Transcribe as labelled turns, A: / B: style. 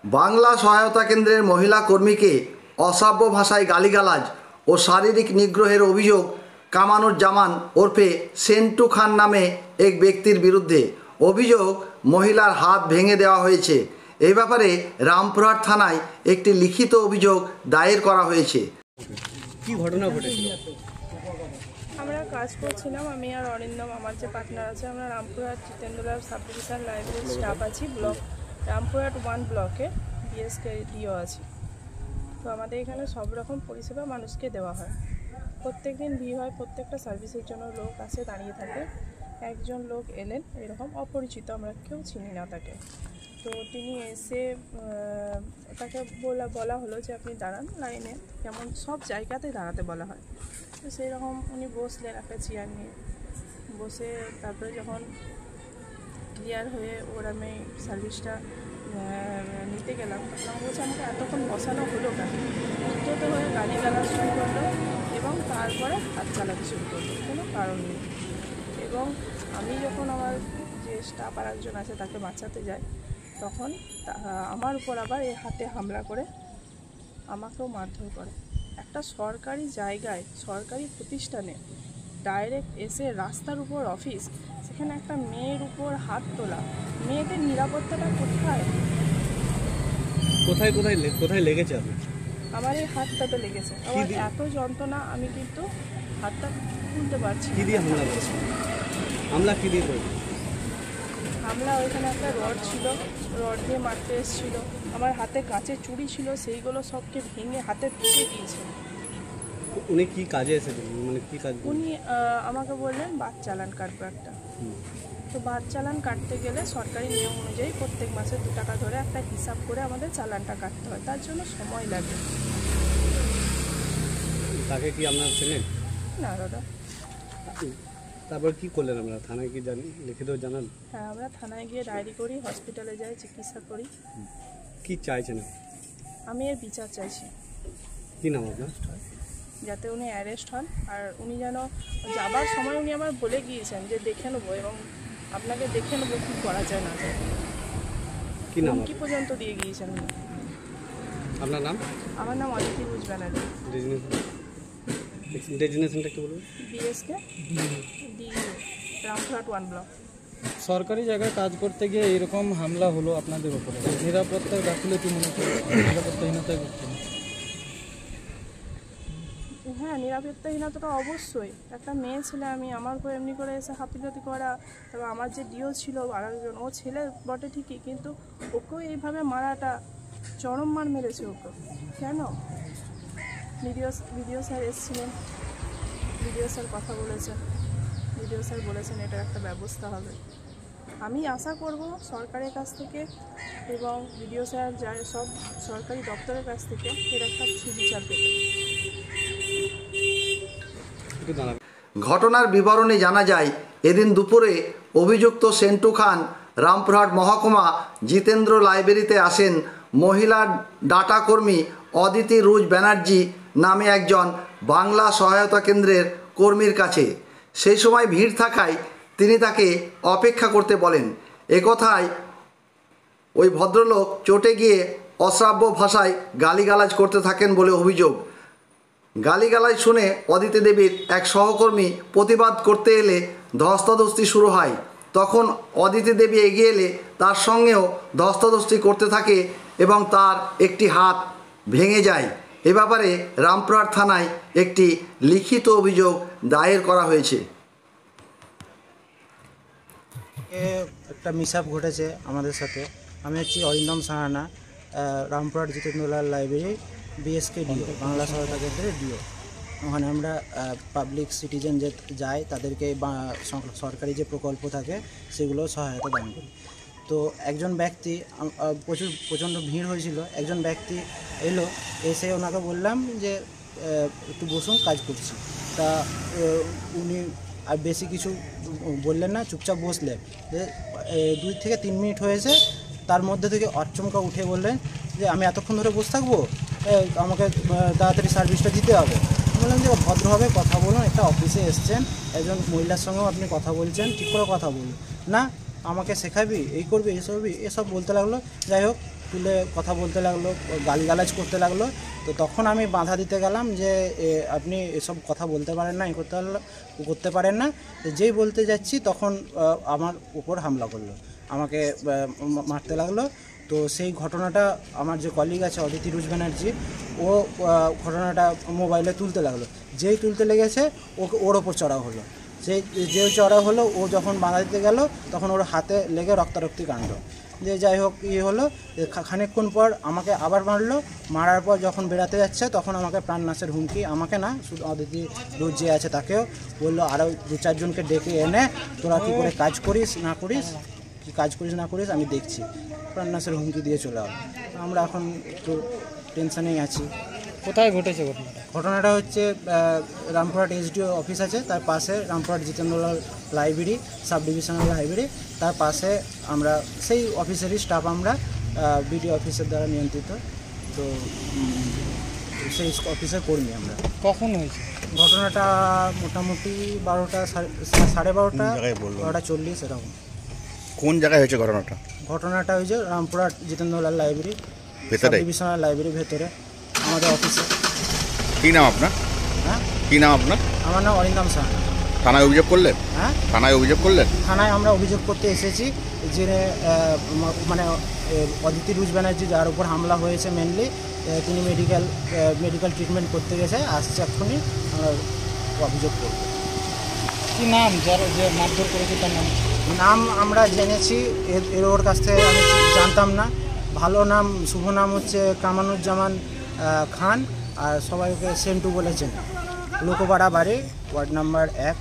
A: বাংলা সহায়তা কেন্দ্রের মহিলা কর্মীকে অশ্রাব্য ভাষায় গালিগালাজ ও শারীরিক নিগ্রহের অভিযোগ কামারুজ্জামান ওরফে সেন্টু খান নামে এক ব্যক্তির বিরুদ্ধে। অভিযোগ, মহিলার হাত ভেঙে দেওয়া হয়েছে। এই ব্যাপারে রামপুরহাট থানায় একটি লিখিত অভিযোগ দায়ের করা হয়েছে।
B: কি ঘটনা ঘটেছিল?
C: আমরা কাজ করছিলাম, আমি আর অরিন্দম, আমার যে পার্টনার আছে, আমরা রামপুরহাট জিতেন্দ্রলাল সাব ডিভিশন লাইব্রেরির স্টাফ আছি। রামপুরহাট 1 ব্লকে বিএসকে ডিও আছি। তো আমাদের এখানে সব রকম পরিষেবা মানুষকে দেওয়া হয়। প্রত্যেক দিন ভিড় হয়, প্রত্যেকটা সার্ভিসের জন্য লোক আসে, দাঁড়িয়ে থাকে। একজন লোক এলেন, এরকম অপরিচিত, আমরা কেউ চিনি না তাকে। তো তিনি এসে তাকে বলা হলো যে আপনি দাঁড়ান লাইনে, যেমন সব জায়গাতেই দাঁড়াতে বলা হয়। তো সেই রকম উনি বসলেন একটা চেয়ার নিয়ে, বসে তারপরে যখন ক্লিয়ার হয়ে ওর আমি সার্ভিসটা নিতে গেলাম, তখন বলছে আমাকে এতক্ষণ বসানো হলো কেন, উদ্যত হয়ে গালিগালাজ শুরু করলো এবং তারপরে হাত চালাতে শুরু করলো, কোনো কারণ নেই। এবং আমি যখন আমার যে স্টাফ আর একজন আছে তাকে বাঁচাতে যাই, তখন আমার উপর আবার এই হাতে হামলা করে আমাকেও মারধর করে। একটা সরকারি জায়গায়, সরকারি প্রতিষ্ঠানে ডাইরেক্ট এসে রাস্তার উপর অফিস, সেখানে একটা মেয়ের উপর হাত তোলা, মেয়েদের নিরাপত্তাটা কোথায়?
B: কোথায় কোথায় কোথায় লেগেছে?
C: আমার এই হাতটাতে লেগেছে, আমার এত যন্ত্রণা, আমি কিন্তু হাতটা খুলতে পারছি।
B: কি দিয়ে হামলা করেছে? হামলা কি দিয়ে করেছে?
C: হামলা ওইখানে একটা রড ছিল, রড দিয়ে মারতে এসেছিল। আমার হাতে কাঁচের চুড়ি ছিল, সেইগুলো সবকে ভেঙে হাতে ঢুকে দিয়েছে।
B: উনি কি কাজে এসেছেন, মানে কি কাজ?
C: উনি আমাকে বললেন বাস চালান কাটবো একটা। তো বাস চালান কাটতে গেলে সরকারি নিয়ম অনুযায়ী প্রত্যেক মাসে 2 টাকা ধরে একটা হিসাব করে আমাদের চালানটা কাটতে হয়, তার জন্য সময় লাগে।
B: তাকে কি আপনার চেনেন?
C: না দাদা।
B: তারপর কি করলেন আপনারা? থানায় কি লিখিত জানান?
C: হ্যাঁ, আমরা থানায় গিয়ে ডায়েরি করি, হসপিটালে যাই, চিকিৎসা করি।
B: কি চাইছেন?
C: আমি এর বিচার চাইছি।
B: কি নাম আপনার?
C: যাতে উনি অ্যারেস্ট হন, আর উনি যেন যাবার সময় উনি আমার বলে গিয়েছেন যে দেখে নেবো, এবং আপনাকে দেখে নেবো কী করা যায় না যায়।
B: কি নাম?
C: কি পর্যন্ত দিয়ে গিয়েছেন উনি।
B: আপনার নাম?
C: আমার নাম অদিতি রুজ ব্যানার্জি।
B: ডেজিগনেশনটা কি বলবেন?
C: BSK DO, Rampurhat 1 block.
D: সরকারি জায়গায় কাজ করতে গিয়ে এরকম হামলা হলো আপনাদের উপরে, নিরাপত্তার গাফিলতি মনে করছেন? নিরাপত্তাহীনতায় ভুগছেন?
C: হ্যাঁ, নিরাপত্তাহীনতাটা অবশ্যই। একটা মেয়ে ছেলে, আমি আমার উপর এমনি করে এসে হাপিলতি করা, তবে আমার যে ডিও ছিল আর একজন, ও ছেলে বটে ঠিকই, কিন্তু ওকেও এইভাবে মারাটা চরম মার মেরেছে ওকে। কেন? ভিডিও স্যার এসেছিলেন, ভিডিও স্যার কথা বলেছেন, ভিডিও স্যার বলেছেন এটার একটা ব্যবস্থা হবে। আমি আশা করব সরকারের কাছ থেকে এবং ভিডিও স্যার যায় সব সরকারি দপ্তরের কাছ থেকে এর একটা সুবিচার পেতে।
A: ঘটনার বিবরণে জানা যায়, এদিন দুপুরে অভিযুক্ত সেন্টু খান রামপুরহাট মহকুমা জিতেন্দ্র লাইব্রেরিতে আসেন মহিলা ডাটা কর্মী অদিতি রুজ ব্যানার্জি নামে একজন বাংলা সহায়তা কেন্দ্রের কর্মীর কাছে। সেই সময় ভিড় থাকায় তিনি তাকে অপেক্ষা করতে বলেন। একথায় ওই ভদ্রলোক চটে গিয়ে অশ্রাব্য ভাষায় গালিগালাজ করতে থাকেন বলে অভিযোগ। গালিগালাজ শুনে অদিতি দেবীর এক সহকর্মী প্রতিবাদ করতে এলে ধস্তাধস্তি শুরু হয়। তখন অদিতি দেবী এগিয়ে এলে তার সঙ্গেও ধস্তাধস্তি করতে থাকে এবং তার একটি হাত ভেঙে যায়। এ ব্যাপারে রামপুরহাট থানায় একটি লিখিত অভিযোগ দায়ের করা হয়েছে।
E: একটা মিসআপ ঘটেছে আমাদের সাথে। আমি হচ্ছি Arindam Sahana, Rampurhat Jitendralal library BSK DO, Bangla সহায়তা কেন্দ্রের ডিও। ওখানে আমরা পাবলিক সিটিজেন যে যায় তাদেরকে সরকারি যে প্রকল্প থাকে সেগুলো সহায়তা দান করি। তো একজন ব্যক্তি, প্রচণ্ড ভিড় হয়েছিল, একজন ব্যক্তি এলো, এসে ওনাকে বললাম যে একটু বসুন, কাজ করছি। তা উনি আর বেশি কিছু বললেন না, চুপচাপ বসলেন। যে 2 থেকে 3 মিনিট হয়েছে, তার মধ্যে থেকে আচমকা উঠে বললেন যে আমি এতক্ষণ ধরে বসে থাকবো, আমাকে তাড়াতাড়ি সার্ভিসটা দিতে হবে। বললাম যে ভদ্রভাবে কথা বলুন, একটা অফিসে এসছেন, একজন মহিলার সঙ্গেও আপনি কথা বলছেন, ঠিক করে কথা বলুন না, আমাকে শেখাবি, এই করবি, এই সবই, এসব বলতে লাগলো। যাই হোক, তুলে কথা বলতে লাগলো, গালিগালাজ করতে লাগলো। তো তখন আমি বাধা দিতে গেলাম যে আপনি এসব কথা বলতে পারেন না, করতে পারেন না। তো যেই বলতে যাচ্ছি তখন আমার উপর হামলা করলো, আমাকে মারতে লাগলো। তো সেই ঘটনাটা আমার যে কলিগ আছে অদিতি রুজ ব্যানার্জি, ও ঘটনাটা মোবাইলে তুলতে লাগলো। যেই তুলতে লেগেছে ওর ওপর চড়া হলো। যে চড়া হলো, ও যখন বাধা দিতে গেল তখন ওর হাতে লেগে রক্তারক্তি কাণ্ড। যে যাই হোক হলো, খানিকক্ষণ পর আমাকে আবার মারলো। মারার পর যখন বেরাতে যাচ্ছে তখন আমাকে প্রাণনাশের হুমকি, আমাকে না শুধু অদিতি রোজ যে আছে তাকেও বললো, আরও 2-4 জনকে ডেকে এনে তোরা কী করে কাজ করিস না করিস, কি কাজ করিস না করিস আমি দেখছি। প্রাণনাশের হুমকি দিয়ে চলে গেল। আমরা এখন একটু টেনশনেই আছি।
D: কোথায় ঘটেছে ঘটনাটা?
E: ঘটনাটা হচ্ছে রামপুরহাট SDO অফিস আছে, তার পাশে Rampurhat Jitendralal library, sub divisional library, তার পাশে আমরা সেই অফিসেরই স্টাফ, আমরা BDO অফিসের দ্বারা নিয়ন্ত্রিত। তো সেই অফিসের কর্মী আমরা।
D: কখন হয়েছে
E: ঘটনাটা? মোটামুটি 12টা, 12:30, 12:40 এরকম।
F: কোন জায়গায় হয়েছে ঘটনাটা?
E: ঘটনাটা হয়েছে রামপুরহাট জিতেন্দ্রলাল লাইব্রেরি, সাব
F: ভেতরে?
E: ডিভিশনাল লাইব্রেরির ভেতরে আমাদের অফিসে।
F: কী নাম আপনার?
E: হ্যাঁ,
F: কী নাম আপনার?
E: আমার নাম অরিন্দম সাহা।
F: থানায় অভিযোগ করলেন?
E: হ্যাঁ,
F: থানায় অভিযোগ করলেন?
E: থানায় আমরা অভিযোগ করতে এসেছি যে মানে অদিতি রুজ ব্যানার্জি যার উপর হামলা হয়েছে মেনলি, তিনি মেডিকেল ট্রিটমেন্ট করতে গেছে, আসছে এক্ষুনি, আমরা অভিযোগ করব।
D: কি নাম যার যে মারধর করেছে তার নাম?
E: নাম আমরা জেনেছি, ওর কাছ থেকে আমি জানতাম না। ভালো নাম, শুভ নাম হচ্ছে কামানুজ্জামান খান, আর সবাইকে সেন্টু বলেছেন। লোকপাড়া বাড়ি, ওয়ার্ড নাম্বার 1।